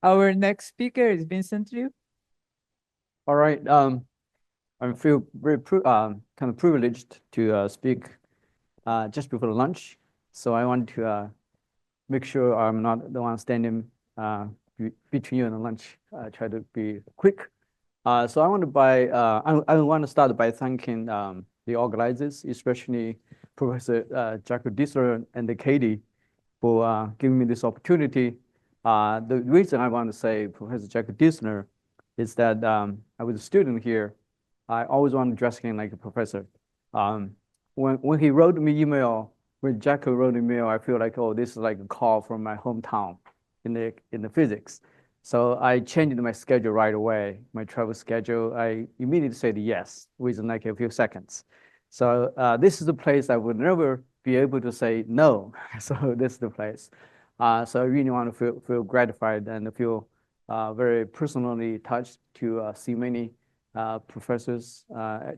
Our next speaker is Vincent Liu. All right. I feel very kind of privileged to speak just before lunch. So I want to make sure I'm not the one standing between you and the lunch. Try to be quick. So I want to I want to start by thanking the organizers, especially Professor Jacob Disler and Katie for giving me this opportunity. The reason I want to say Professor Jacob Disler is that I was a student here. I always wanted to dress him like a professor. Um, when he wrote me email, when Jacob wrote email, I feel like, oh, this is like a call from my hometown in the physics. So I changed my schedule right away, my travel schedule. I immediately said yes within like a few seconds. So this is the place I would never be able to say no. So this is the place. So I really want to feel gratified and feel very personally touched to see many professors.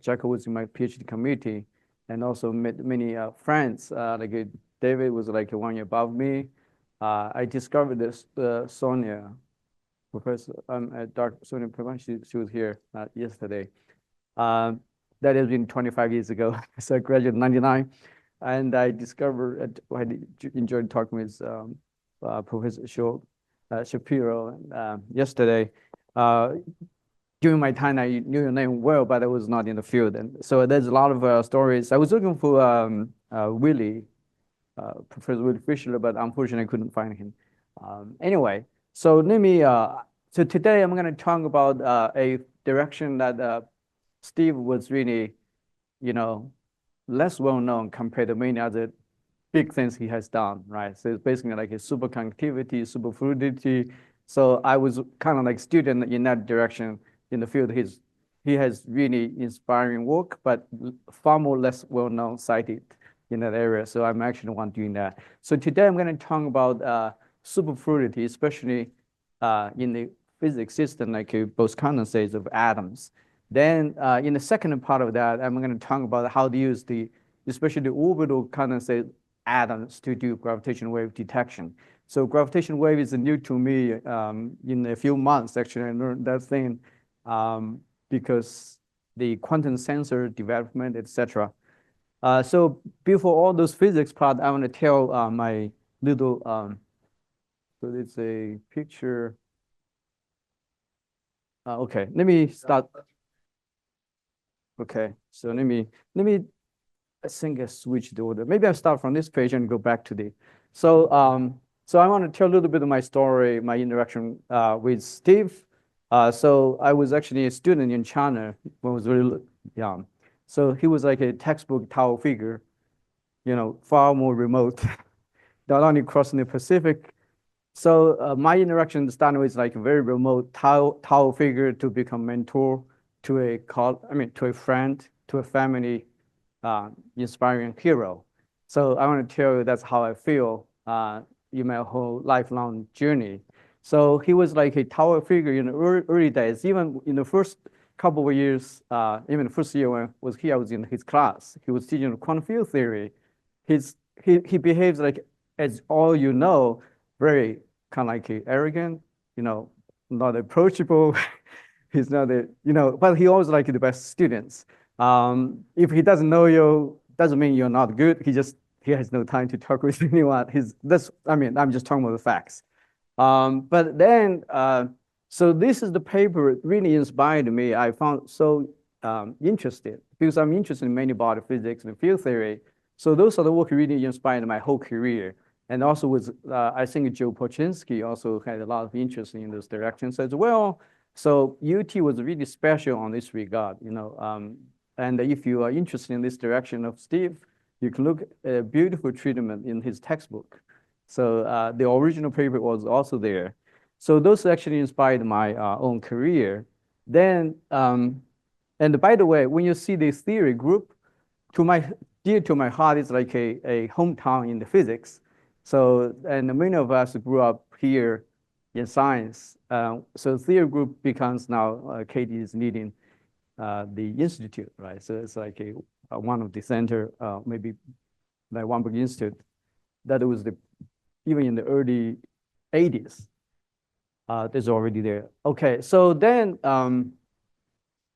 Jacob was in my PhD community and also met many friends. David was like 1 year above me. I discovered this Sonia, Professor Dr. Sonia Pravan. She was here yesterday. That has been 25 years ago. So I graduated in 99. And I discovered, I enjoyed talking with Professor Shapiro yesterday. During my time, I knew your name well, but I was not in the field. And so there's a lot of stories. I was looking for Willie, Professor Willie Fisher, but unfortunately I couldn't find him. Anyway, so so today I'm going to talk about a direction that Steve was really, less well known compared to many other big things he has done, right? So it's basically like a superconductivity, superfluidity. So I was kind of like student in that direction in the field. He has really inspiring work, but far more less well-known cited in that area. So I'm actually the one doing that. So today I'm going to talk about superfluidity, especially in the physics system, like both condensates of atoms. Then in the second part of that, I'm going to talk about how to use especially the orbital condensate atoms to do gravitational wave detection. So gravitational wave is new to me in a few months, actually. I learned that thing because the quantum sensor development, etc. So before all those physics part, I want to tell my little, so it's a picture. Okay, let me start. Okay, so let me, I think I switched the order. Maybe I'll start from this page and go back to so I want to tell a little bit of my story, my interaction with Steve. So I was actually a student in China when I was really young. So he was like a textbook Tao figure, far more remote, not only crossing the Pacific. So my interaction started with like a very remote Tao figure to become mentor to to a friend, to a family, inspiring hero. So I want to tell you that's how I feel in my whole lifelong journey. So he was like a tower figure in the early days. Even in the first couple of years, even the first year when I was here, I was in his class. He was teaching quantum field theory. He behaves like, as all you know, very kind of like arrogant, not approachable. He's not but he always like the best students. If he doesn't know you, doesn't mean you're not good. He has no time to talk with anyone. I'm just talking about the facts. But then, so this is the paper that really inspired me. I found so interested because I'm interested in many body physics and field theory. So those are the work really inspired my whole career. And also I think Joe Pochinski also had a lot of interest in those directions as well. So UT was really special on this regard, and if you are interested in this direction of Steve, you can look at a beautiful treatment in his textbook. So the original paper was also there. So those actually inspired my own career. Then, and by the way, when you see this theory group, dear to my heart is like a hometown in the physics. So, and many of us grew up here in science. So theory group becomes now Katie is leading the institute, right? So it's like one of the center, maybe like Weinberg Institute, that was even in the early 80s. That's already there. Okay, so then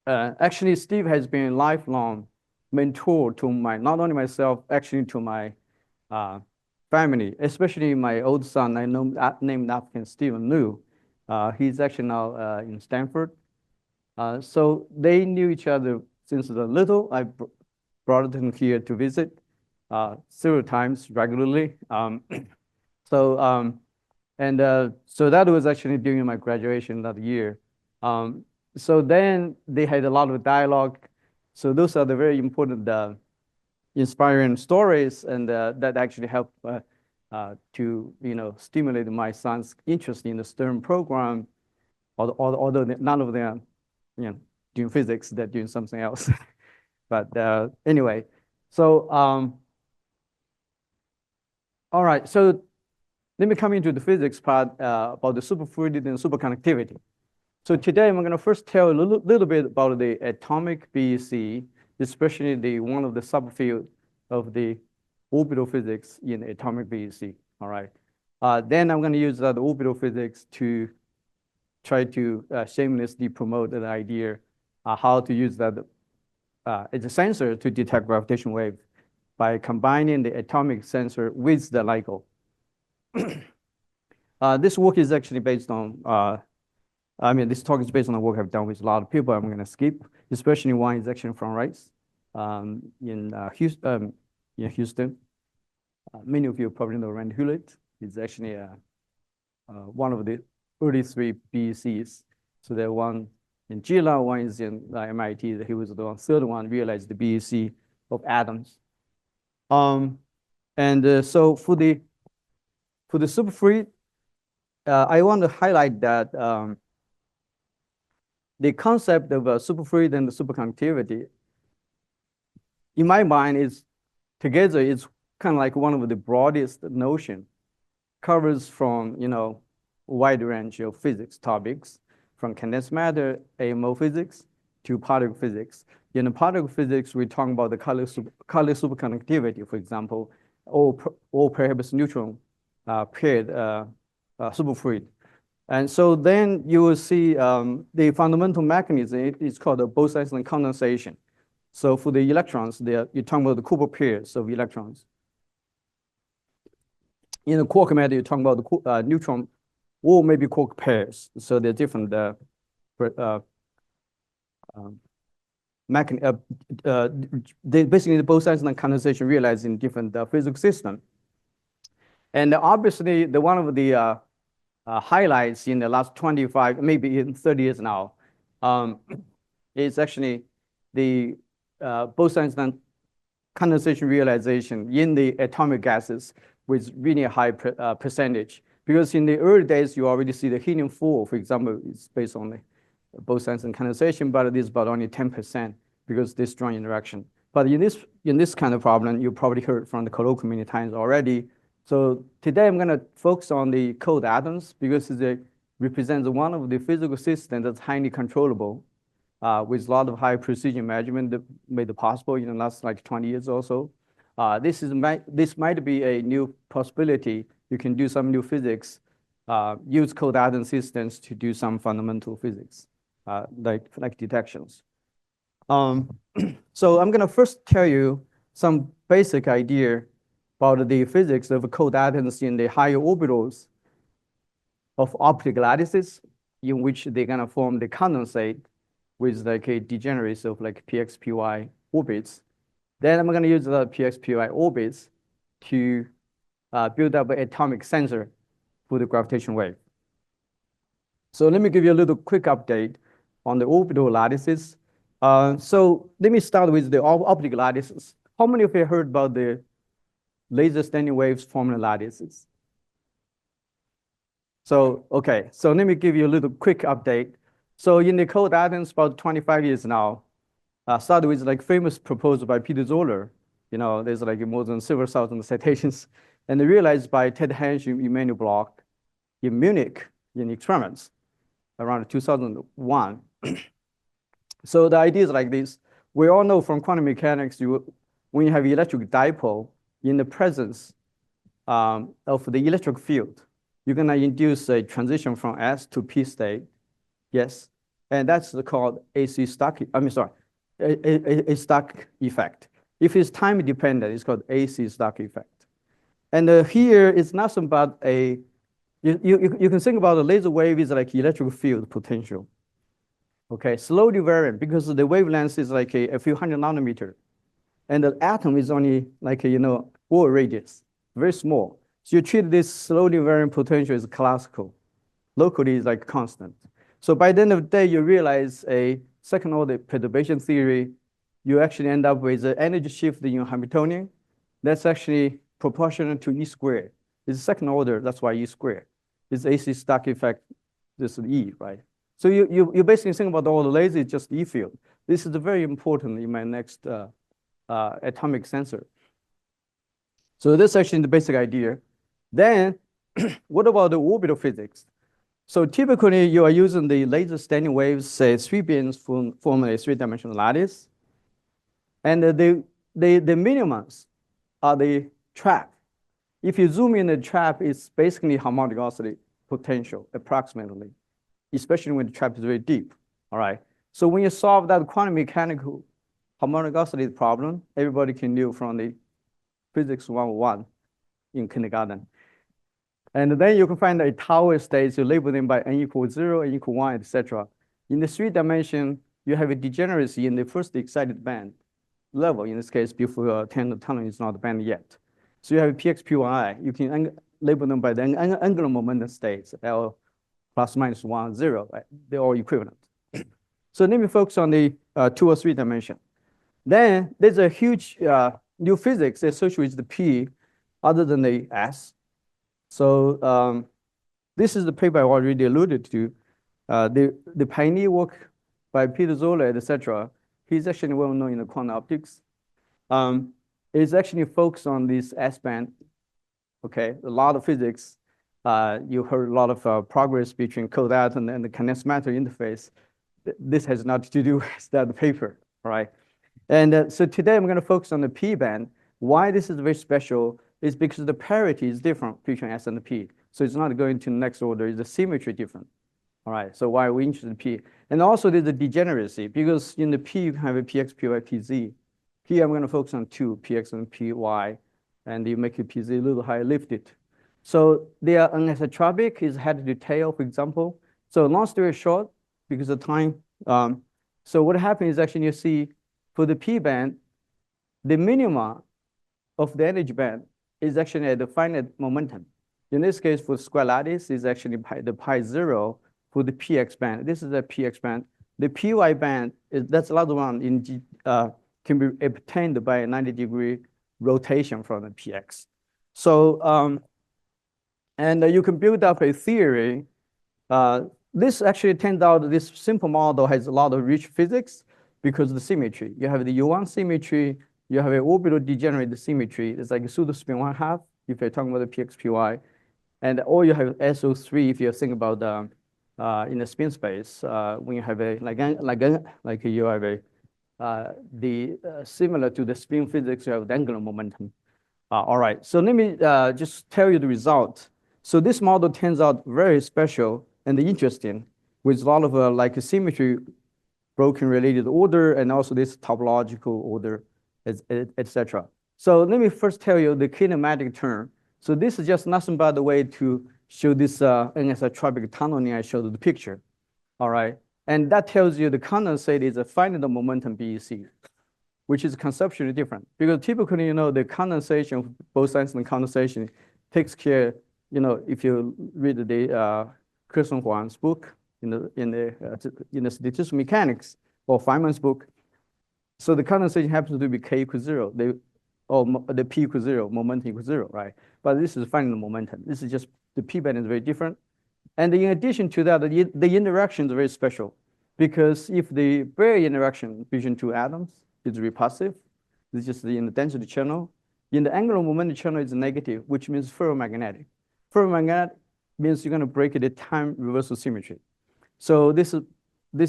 actually Steve has been a lifelong mentor to not only myself, actually to my family, especially my old son. I know named after Stephen Liu. He's actually now in Stanford. So they knew each other since they're little. I brought them here to visit several times regularly. So so that was actually during my graduation that year. So then they had a lot of dialogue. So those are the very important inspiring stories, and that actually helped to stimulate my son's interest in the STEM program. Although none of them, doing physics, they're doing something else. But anyway, so all right, so let me come into the physics part about the superfluidity and superconductivity. So today I'm going to first tell a little bit about the atomic BEC, especially one of the subfield of the orbital physics in atomic BEC. All right. Then I'm going to use the orbital physics to try to shamelessly promote the idea how to use that as a sensor to detect gravitational wave by combining the atomic sensor with the LIGO. This work is actually based on this talk is based on the work I've done with a lot of people. I'm going to skip, especially one is actually from Rice in Houston. Many of you probably know Rand Hewlett. He's actually one of the early three BECs. So there one in GLA, one is in MIT. He was the third one realized the BEC of atoms. So for the superfluid, I want to highlight that the concept of superfluid and the superconductivity, in my mind, is together. It's kind of like one of the broadest notion, covers from a wide range of physics topics, from condensed matter, AMO physics, to particle physics. In the particle physics, we talk about the color superconductivity, for example, or perhaps neutron paired superfluid. And so then you will see the fundamental mechanism is called the Bose-Einstein condensation. So for the electrons, you're talking about the Cooper pairs of electrons. In the quark matter, you're talking about the neutron or maybe quark pairs. So they're different basically the Bose-Einstein condensation realized in different physical systems. And obviously, one of the highlights in the last 25, maybe in 30 years now, is actually the Bose-Einstein condensation realization in the atomic gases with really a high percentage. Because in the early days, you already see the helium-4, for example, is based on the Bose-Einstein condensation, but it is about only 10% because this strong interaction. But in this kind of problem, you probably heard from the colloquial many times already. So today I'm going to focus on the cold atoms because it represents one of the physical systems that's highly controllable with a lot of high precision measurement that made it possible in the last like 20 years or so. This might be a new possibility. You can do some new physics, use cold atom systems to do some fundamental physics, like detections. So I'm going to first tell you some basic idea about the physics of cold atoms in the higher orbitals of optical lattices, in which they're going to form the condensate with like a degeneracy of like PXPY orbits. Then I'm going to use the PXPY orbits to build up an atomic sensor for the gravitational wave. So let me give you a little quick update on the orbital lattices. So let me start with the optical lattices. How many of you heard about the laser standing waves forming lattices? So, okay, so let me give you a little quick update. So in the cold atoms, about 25 years now, started with like famous proposal by Peter Zoller. There's like more than several thousand citations. And they realized by Ted Hensch and Emanuel Bloch in Munich in experiments around 2001. So the idea is like this. We all know from quantum mechanics, when you have electric dipole in the presence of the electric field, you're gonna induce a transition from S to P state. Yes, and that's called AC Stark. I mean, sorry, a Stark effect. If it's time dependent, it's called AC Stark effect. And here it's nothing but you can think about the laser wave is like electric field potential. Okay, slowly varying because the wavelength is like a few hundred nanometer, and the atom is only like ball radius, very small. So you treat this slowly varying potential as classical. Locally is like constant. So by the end of the day, you realize a second order perturbation theory, you actually end up with an energy shift in Hamiltonian. That's actually proportional to E squared. It's second order, that's why E squared. It's AC Stark effect, this is E, right? So you basically think about all the laser is just E field. This is very important in my next atomic sensor. So this is actually the basic idea. Then, what about the orbital physics? So typically, you are using the laser standing waves, say 3 beams form a 3-dimensional lattice. And the minimums are the trap. If you zoom in, the trap is basically harmonic oscillator potential, approximately, especially when the trap is very deep, all right? So when you solve that quantum mechanical harmonic oscillator problem, everybody can do from the physics 101 in kindergarten. And then you can find a tower states, you label them by n equals 0, n equals 1, etc. In the 3-dimension, you have a degeneracy in the first excited band level. In this case, before 10 tunnel is not band yet. So you have PX, PY. You can label them by the angular momentum states, L plus minus 1, 0. Right? They're all equivalent. So let me focus on the 2 or 3 dimension. Then there's a huge new physics associated with the P other than the S. So this is the paper I already alluded to. The pioneer work by Peter Zoller, etc. He's actually well known in the quantum optics. It's actually focused on this S-band. Okay, a lot of physics. You heard a lot of progress between cold atom and the condensed matter interface. This has nothing to do with that paper, all right? And so today I'm going to focus on the P band. Why this is very special is because the parity is different between S and the P. So it's not going to the next order, it's the symmetry different. All right, so why are we interested in P? And also there's a degeneracy because in the P you have a PX, PY, PZ. Here I'm going to focus on 2, PX and PY, and you make your PZ a little higher lifted. So they are anisotropic, is head to tail, for example. So long story short, because of time, so what happens is actually you see for the P band, the minima of the energy band is actually at the finite momentum. In this case, for square lattice, is actually the pi 0 for the PX band. This is a PX band. The PY band, that's another one can be obtained by a 90-degree rotation from the PX. So, and you can build up a theory. This actually turns out this simple model has a lot of rich physics because of the symmetry. You have the U1 symmetry, you have an orbital degenerate symmetry. It's like a pseudo spin 1/2 if you're talking about the PX, PY. And or you have SO3 if you think about in the spin space, when you have a like you have a similar to the spin physics, you have the angular momentum. All right, so let me just tell you the result. So this model turns out very special and interesting with a lot of like a symmetry broken related order and also this topological order, etc. So let me first tell you the kinematic term. So this is just nothing but the way to show this anisotropic tunneling I showed the picture. All right, and that tells you the condensate is a finite momentum BEC, which is conceptually different because typically, the condensation, Bose-Einstein condensation takes care, if you read the Kirsten Huang's book in the statistical mechanics or Feynman's book. So the condensation happens to be K equals 0, the P equals 0, momentum equals 0, right? But this is finite momentum. This is just, the P band is very different. And in addition to that, the interaction is very special because if the barrier interaction between 2 atoms is repulsive, this is just in the density channel. In the angular momentum channel is negative, which means ferromagnetic. Ferromagnetic means you're going to break the time reversal symmetry. So this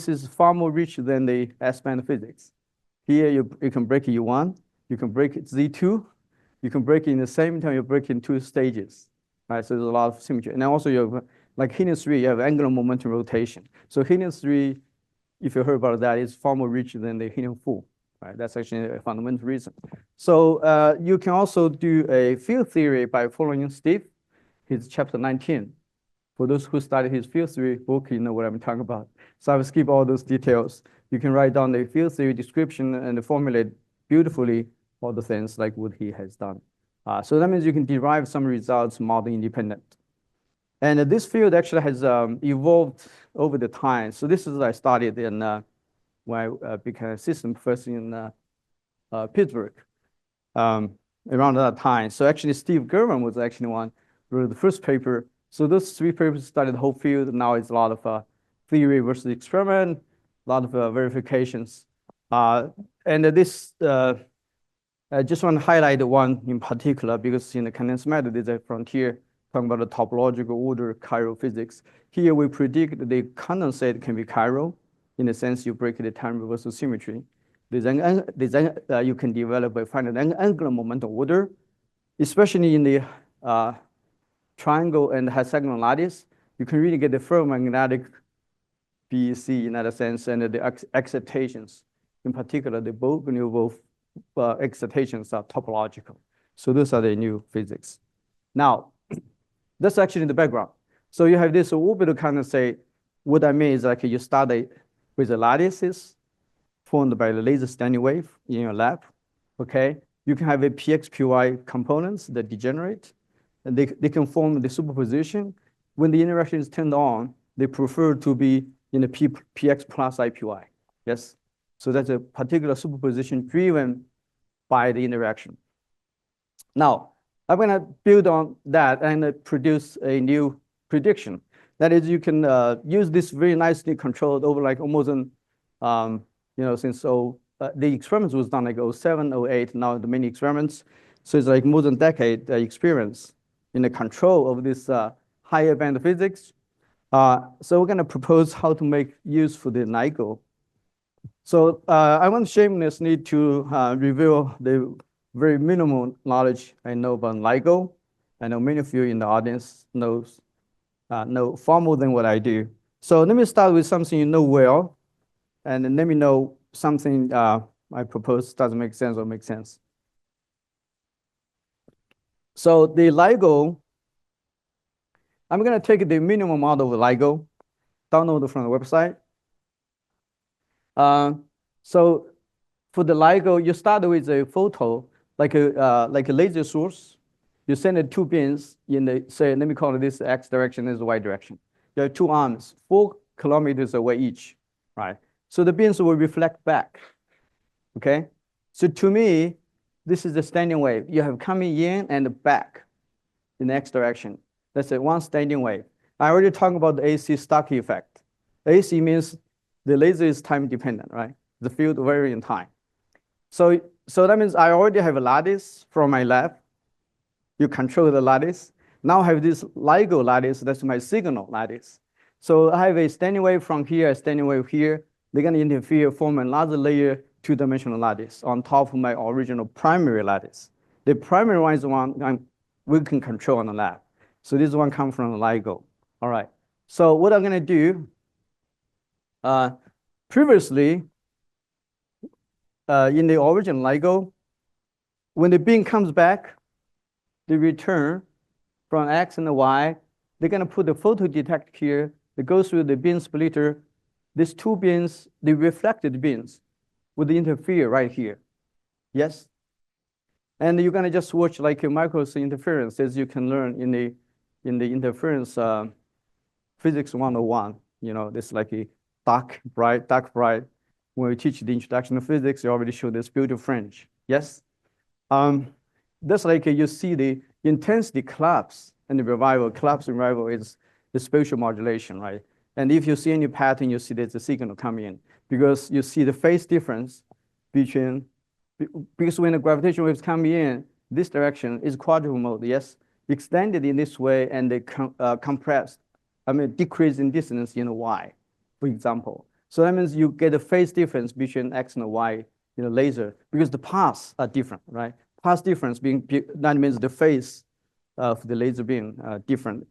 is far more rich than the S-band physics. Here you can break it U1, you can break it Z2, you can break it in the same time you break it in 2 stages. right? So there's a lot of symmetry. And then also you have, like helium-3, you have angular momentum rotation. So helium-3, if you heard about that, is far more rich than the helium-4, right? That's actually a fundamental reason. So you can also do a field theory by following Steve, his chapter 19. For those who studied his field theory book, you know what I'm talking about. So I will skip all those details. You can write down the field theory description and formulate beautifully all the things like what he has done. So that means you can derive some results model independent. And this field actually has evolved over the time. So this is what I studied in when I became assistant professor in Pittsburgh around that time. So actually Steve German was actually one who wrote the first paper. So those 3 papers studied the whole field. Now it's a lot of theory versus experiment, a lot of verifications. And this, I just want to highlight one in particular because in the condensed matter, there's a frontier talking about the topological order chiral physics. Here we predict the condensate can be chiral in the sense you break the time reversal symmetry. Then you can develop a finite angular momentum order, especially in the triangle and hexagonal lattice. You can really get the ferromagnetic BEC in that sense, and the excitations, in particular, the Bogoliubov excitations are topological. So those are the new physics. Now, that's actually the background. So you have this orbital condensate. What I mean is like you start with the lattices formed by the laser standing wave in your lab, okay? You can have a PX, PY components that degenerate, and they can form the superposition. When the interaction is turned on, they prefer to be in the PX plus IPY, yes? So that's a particular superposition driven by the interaction. Now, I'm gonna build on that and produce a new prediction. That is, you can use this very nicely controlled over like almost since the experiments was done like 07, 08, now the many experiments. So it's like more than a decade experience in the control of this higher band physics. So we're gonna propose how to make use for the LIGO. So I want shamelessly to reveal the very minimal knowledge I know about LIGO. I know many of you in the audience know far more than what I do. So let me start with something you know well, and then let me know something I propose doesn't make sense or makes sense. So the LIGO, I'm gonna take the minimum model of LIGO, download it from the website. So for the LIGO, you start with a photo, like a laser source. You send it 2 beams in the, say, let me call it this X direction, this is the Y direction. You have 2 arms, 4 kilometers away each, right? So the beams will reflect back, okay? So to me, this is the standing wave. You have coming in and back in the X direction. That's a one standing wave. I already talked about the AC Stark effect. AC means the laser is time dependent, right? The field varies in time. So that means I already have a lattice from my lab. You control the lattice. Now I have this LIGO lattice, that's my signal lattice. So I have a standing wave from here, a standing wave here. They're gonna interfere, form another layer 2-dimensional lattice on top of my original primary lattice. The primary one is the one we can control on the lab. So this one comes from the LIGO. All right, so what I'm gonna do, previously, in the original LIGO, when the beam comes back, they return from X and the Y. They're gonna put the photo detector here. It goes through the beam splitter. These 2 beams, the reflected beams, would interfere right here. Yes? And you're gonna just watch like a micro interference, as you can learn in the interference physics 101. You know, this like a dark, bright. When we teach the introduction to physics, you already show this beautiful fringe. Yes? That's like you see the intensity collapse and the revival. Collapse and revival is the spatial modulation, right? And if you see any pattern, you see there's a signal coming in because you see the phase difference between, because when the gravitational waves come in, this direction is quadruple mode, yes? Extended in this way and they compressed, decrease in distance in Y, for example. So that means you get a phase difference between X and Y in a laser because the paths are different, right? Path difference that means the phase of the laser beam different.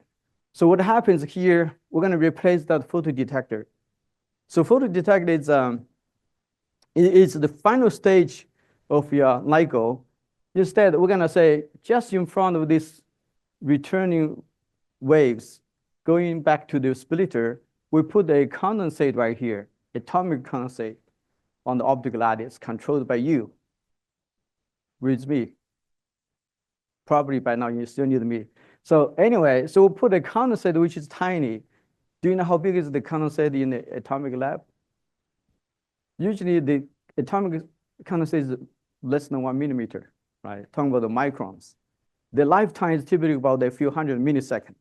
So what happens here, we're going to replace that photodetector. So photodetector is the final stage of your LIGO. Instead, we're going to say just in front of this returning waves going back to the splitter, we put a condensate right here, atomic condensate on the optical lattice controlled by you with me. Probably by now you still need me. So anyway, so we'll put a condensate which is tiny. Do you know how big is the condensate in the atomic lab? Usually the atomic condensate is less than 1 millimeter, right? Talking about the microns. The lifetime is typically about a few hundred milliseconds.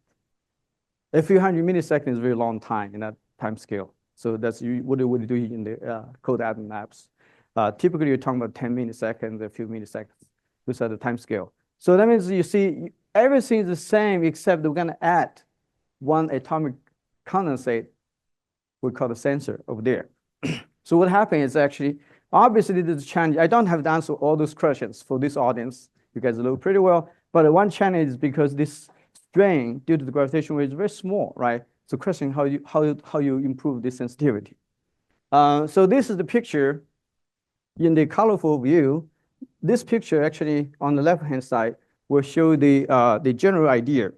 A few hundred milliseconds is a very long time in that time scale. So that's what it would do in the cold atom labs. Typically, you're talking about 10 milliseconds, a few milliseconds. Those are the time scale. So that means you see everything is the same except we're going to add one atomic condensate we call the sensor over there. So what happened is actually, obviously, there's a challenge. I don't have to answer all those questions for this audience. You guys know pretty well. But one challenge is because this strain due to the gravitational wave is very small, right? So question how you improve the sensitivity. So this is the picture in the colorful view. This picture actually on the left-hand side will show the general idea.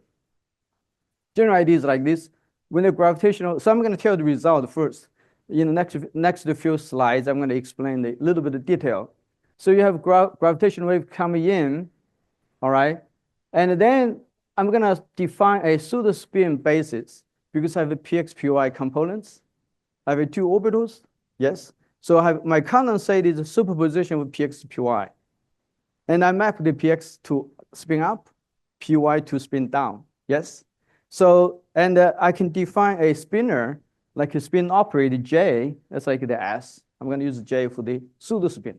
General idea is like this. When the gravitational, so I'm going to tell the result first. In the next few slides, I'm going to explain a little bit of detail. So you have gravitational wave coming in, all right? And then I'm going to define a pseudo-spin basis because I have the px, py components. I have two orbitals, yes? So I have my condensate is a superposition with px, py. And I map the px to spin up, py to spin down, yes? So, and I can define a spinner, like a spin operator J, that's like the S. I'm going to use J for the pseudo spin.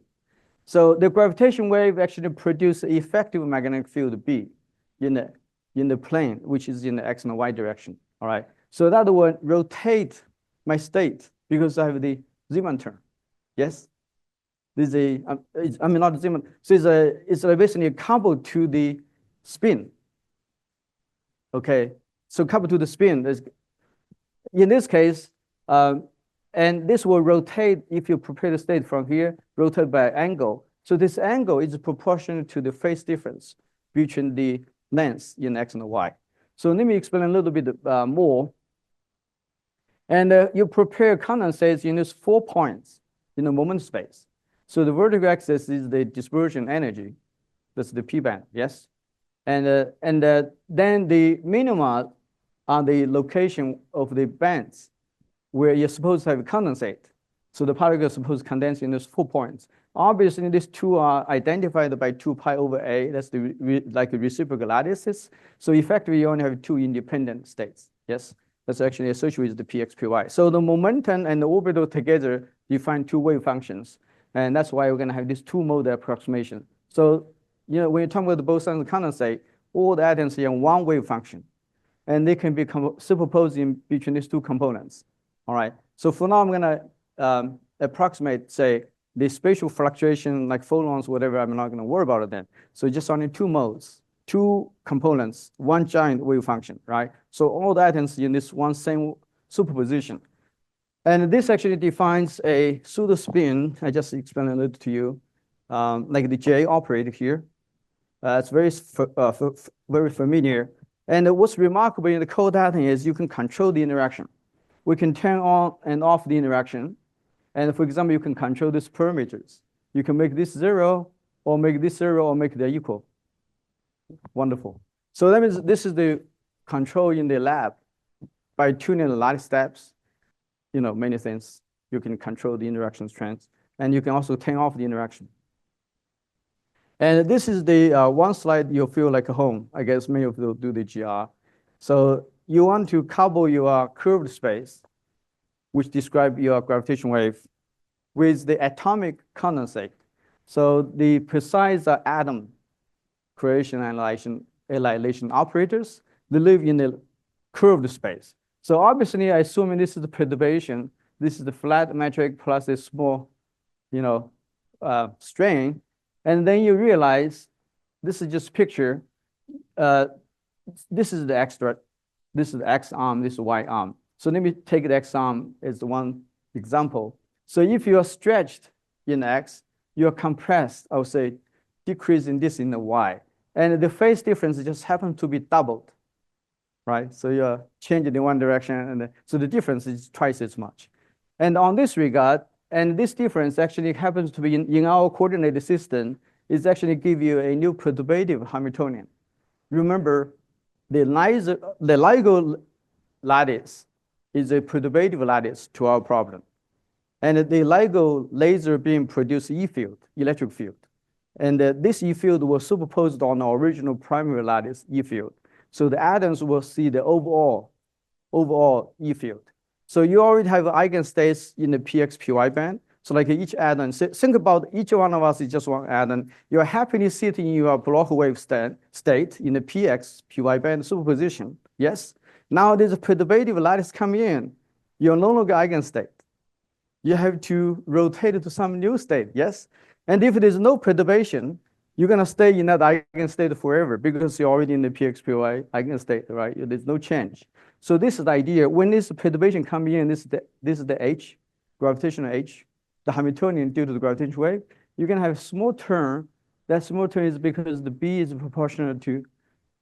So the gravitation wave actually produces effective magnetic field B in the plane, which is in the X and Y direction, all right? So that will rotate my state because I have the Zeeman term, yes? This is I mean, not Zeeman, so it's basically coupled to the spin, okay? So coupled to the spin, in this case, and this will rotate if you prepare the state from here, rotate by angle. So this angle is proportional to the phase difference between the lengths in X and Y. So let me explain a little bit more. And you prepare condensates in these 4 points in the moment space. So the vertical axis is the dispersion energy. That's the P band, yes? And then the minima are the location of the bands where you're supposed to have a condensate. So the particle is supposed to condense in those 4 points. Obviously, these two are identified by 2 pi over A. That's the like a reciprocal lattices. So effectively, you only have 2 independent states. Yes, that's actually associated with the px, py. So the momentum and the orbital together define 2 wave functions. And that's why we're going to have this 2-mode approximation. So, you know, when you're talking about the boson and condensate, all the atoms are in 1 wave function. And they can be superposed in between these 2 components. All right. So for now, I'm going to approximate, say, the spatial fluctuation like photons, whatever. I'm not going to worry about it then. So just only 2 modes, 2 components, 1 giant wave function, right? So all the atoms in this one same superposition. And this actually defines a pseudo spin. I just explained a little to you, like the J operator here. It's very familiar. And what's remarkable in the cold atom is you can control the interaction. We can turn on and off the interaction. And for example, you can control these parameters. You can make this 0, or make this 0, or make them equal. Wonderful. So that means this is the control in the lab. By tuning the lattice steps, you know, many things. You can control the interaction strength. And you can also turn off the interaction. And this is the one slide you'll feel like a home. I guess many of you do the GR. So you want to couple your curved space, which describe your gravitational wave, with the atomic condensate. So the precise atom creation and annihilation operators, they live in the curved space. So obviously, assuming this is the perturbation, this is the flat metric plus a small, you know, strain. And then you realize, this is just picture, this is the this is the X arm, this is Y arm. So let me take the X arm as one example. So if you are stretched in X, you are compressed, I would say, decreasing this in the Y. And the phase difference just happens to be doubled, right? So you're changing in one direction, and so the difference is twice as much. And on this regard, and this difference actually happens to be in our coordinated system, is actually give you a new perturbative Hamiltonian. Remember, the LIGO lattice is a perturbative lattice to our problem. And the LIGO laser beam produces E field, electric field. And this E field was superposed on our original primary lattice E field. So the atoms will see the overall E field. So you already have eigenstates in the PX PY band. So like each atom, think about each one of us is just one atom. You're happily sitting in your Bloch wave state in the PX PY band superposition. Yes. Now there's a perturbative lattice coming in. You're no longer eigenstate. You have to rotate it to some new state. Yes. And if there's no perturbation, you're going to stay in that eigenstate forever because you're already in the PXPY eigenstate, right? There's no change. So this is the idea. When this perturbation comes in, this is the H, gravitational H, the Hamiltonian due to the gravitational wave. You're going to have a small turn. That small turn is because the B is proportional to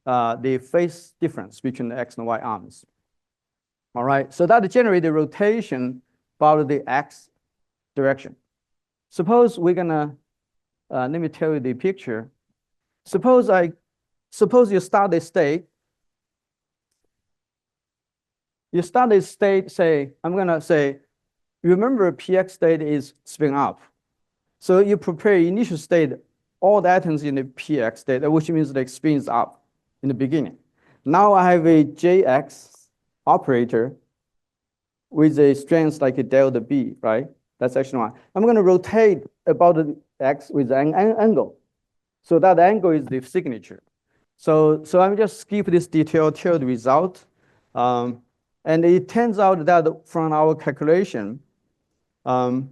the phase difference between the X and Y arms. All right. So that generates a rotation about the X direction. Suppose we're going to let me tell you the picture. Suppose you start a state. You start a state, say, I'm going to say, remember PX state is spin up. So you prepare initial state, all the atoms in the PX state, which means it spins up in the beginning. Now I have a JX operator with a strength like a delta B, right? That's actually one. I'm going to rotate about the X with an angle. So that angle is the signature. So I'm just skip this detail till the result. And it turns out that from our calculation, in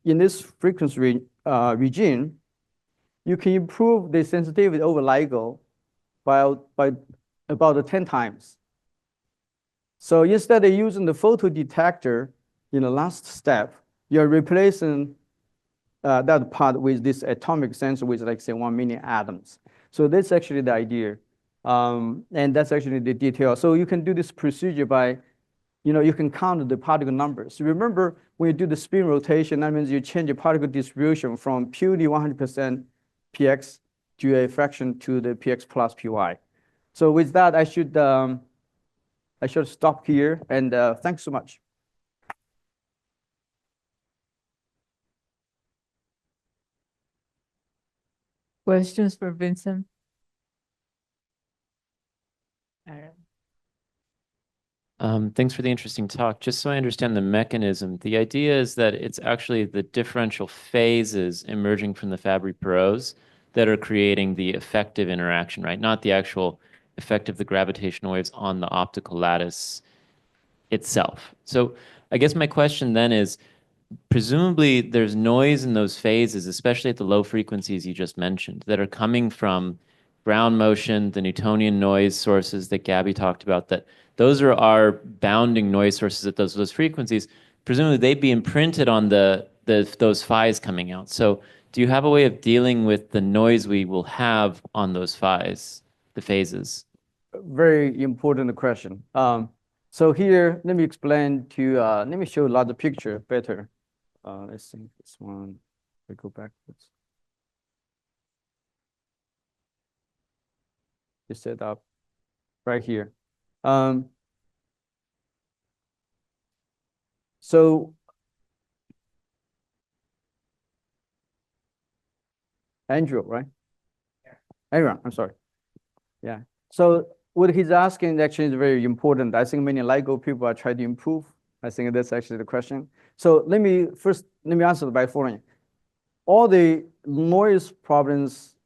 this frequency regime, you can improve the sensitivity over LIGO by about 10 times. So instead of using the photodetector in the last step, you're replacing that part with this atomic sensor with, like, say, 1 million atoms. So that's actually the idea. And that's actually the detail. So you can do this procedure by, you can count the particle numbers. Remember, when you do the spin rotation, that means you change the particle distribution from purely 100% PX to a fraction to the PX plus PY. So with that, I should stop here. And thanks so much. Questions for Vincent? Thanks for the interesting talk. Just so I understand the mechanism, the idea is that it's actually the differential phases emerging from the Fabry-Perot's that are creating the effective interaction, right? Not the actual effect of the gravitational waves on the optical lattice itself. So I guess my question then is, presumably there's noise in those phases, especially at the low frequencies you just mentioned, that are coming from ground motion, the Newtonian noise sources that Gabby talked about, that those are our bounding noise sources at those frequencies. Presumably they'd be imprinted on those phis coming out. So do you have a way of dealing with the noise we will have on those phis, the phases? Very important question. So here, let me explain to, let me show a lot of picture better. Let's see this one. We go backwards. Just set up right here. So Andrew, right? Yeah. Aaron, I'm sorry. Yeah. So what he's asking actually is very important. I think many LIGO people are trying to improve. I think that's actually the question. So let me answer by following. All the noise problems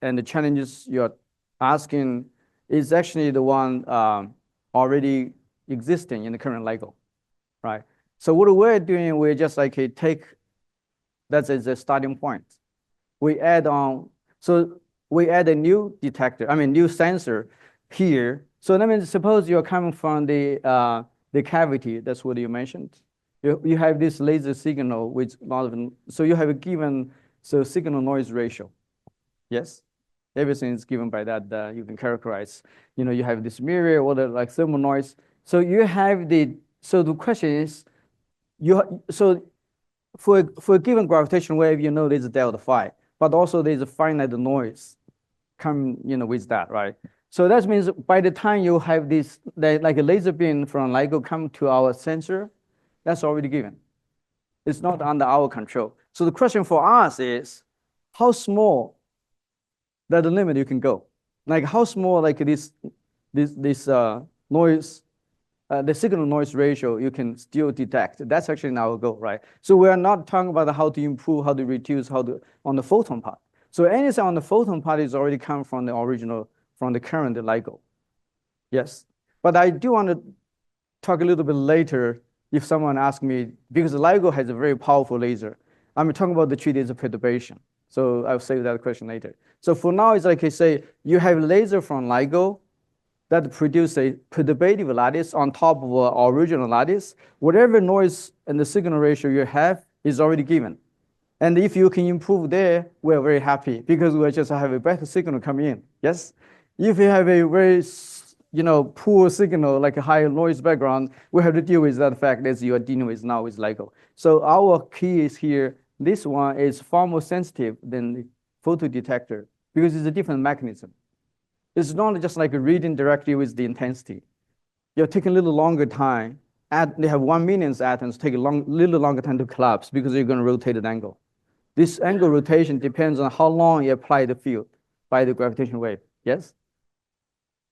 and the challenges you're asking is actually the one already existing in the current LIGO, right? So what we're doing, we're just like take that as a starting point. We add on, so we add a new detector, new sensor here. So that means suppose you're coming from the cavity, that's what you mentioned. You have this laser signal with a lot of, so you have a given signal noise ratio. Yes, everything is given by that. You can characterize. You have this mirror or the like thermal noise. So you have so the question is, so for a given gravitational wave, there's a delta phi, but also there's a finite noise come with that, right? So that means by the time you have this like a laser beam from LIGO come to our sensor, that's already given. It's not under our control. So the question for us is, how small that the limit you can go? Like how small like this noise, the signal noise ratio you can still detect. That's actually our goal, right? So we are not talking about how to improve, how to reduce, on the photon part. So anything on the photon part is already come from the original, from the current LIGO. Yes, but I do want to talk a little bit later if someone asks me, because the LIGO has a very powerful laser. I'm talking about the treated perturbation. So I'll save that question later. So for now, it's like I say, you have laser from LIGO that produce a perturbative lattice on top of our original lattice. Whatever noise and the signal ratio you have is already given. And if you can improve there, we're very happy because we just have a better signal coming in. Yes? If you have a very poor signal, like a high noise background, we have to deal with that fact as you are dealing with now with LIGO. So our key is here, this one is far more sensitive than the photodetector because it's a different mechanism. It's not just like reading directly with the intensity. You're taking a little longer time. They have 1 million atoms, take a little longer time to collapse because you're going to rotate the angle. This angle rotation depends on how long you apply the field by the gravitational wave. Yes?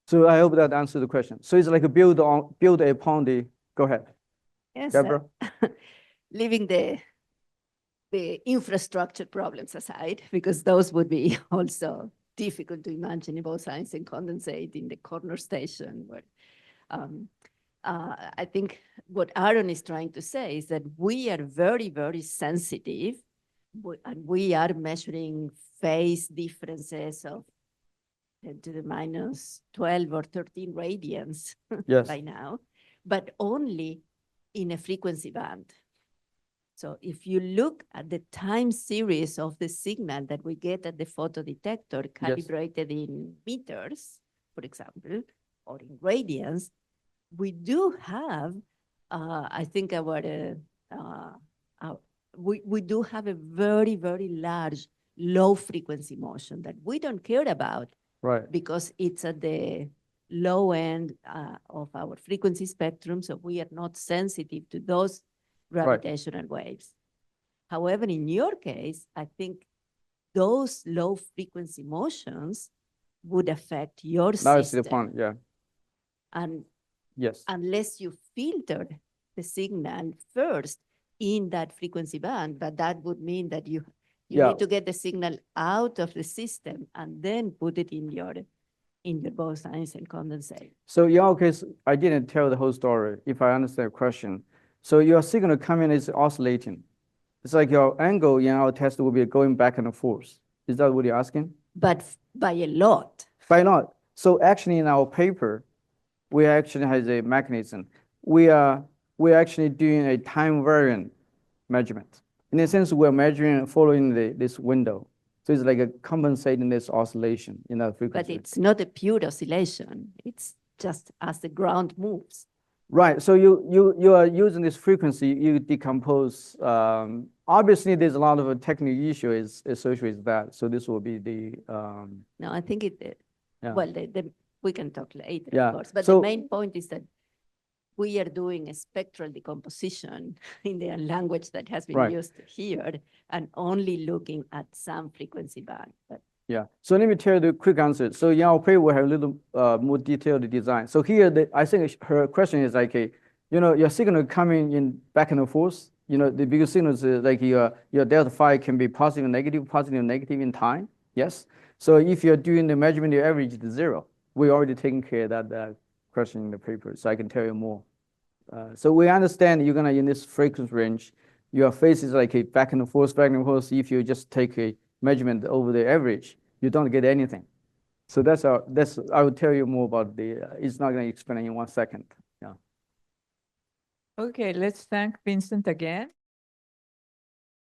So I hope that answers the question. So it's like a build upon the, go ahead. Yes, Deborah? leaving the infrastructure problems aside, because those would be also difficult to imagine in Bose-Einstein and condensate in the corner station. Where, I think what Aaron is trying to say is that we are very, very sensitive, and we are measuring phase differences of 10 to the minus 12 or 13 radians Yes. by now, but only in a frequency band. So if you look at the time series of the signal that we get at the photodetector calibrated in meters, for example, or in radians, we do have, I think we do have a very, very large low frequency motion that we don't care about, Right. because it's at the low end of our frequency spectrum, so we are not sensitive to those gravitational waves. However, in your case, I think those low frequency motions would affect your system. Now it's the point, yeah. And yes, unless you filter the signal first in that frequency band, but that would mean that you need to get the signal out of the system and then put it in your Bose-Einstein condensate. So in your case, I didn't tell the whole story, if I understand the question. So your signal coming is oscillating. It's like your angle in our test will be going back and forth. Is that what you're asking? But by a lot. By not. So actually in our paper, we actually has a mechanism. We're actually doing a time variant measurement. In a sense, we're measuring following this window. So it's like a compensating this oscillation in that frequency. But it's not a pure oscillation. It's just as the ground moves. Right. So you are using this frequency, you decompose. Obviously, there's a lot of technical issues associated with that. So this will be the. No, I think well, we can talk later, Yeah. of course. But So, the main point is that we are doing a spectral decomposition in the language that has been used here, and only looking at some frequency band. But yeah. So let me tell you the quick answer. So in our paper, we have a little more detailed design. So here, I think her question is like, your signal coming in back and forth. The bigger signals like your delta phi can be positive and negative in time. Yes. So if you're doing the measurement, your average is 0. We already taken care of that question in the paper, so I can tell you more. So we understand you're gonna in this frequency range, your phase is like a back and forth. If you just take a measurement over the average, you don't get anything. So I will tell you more about it's not going to explain in 1 second. Yeah. Okay, let's thank Vincent again.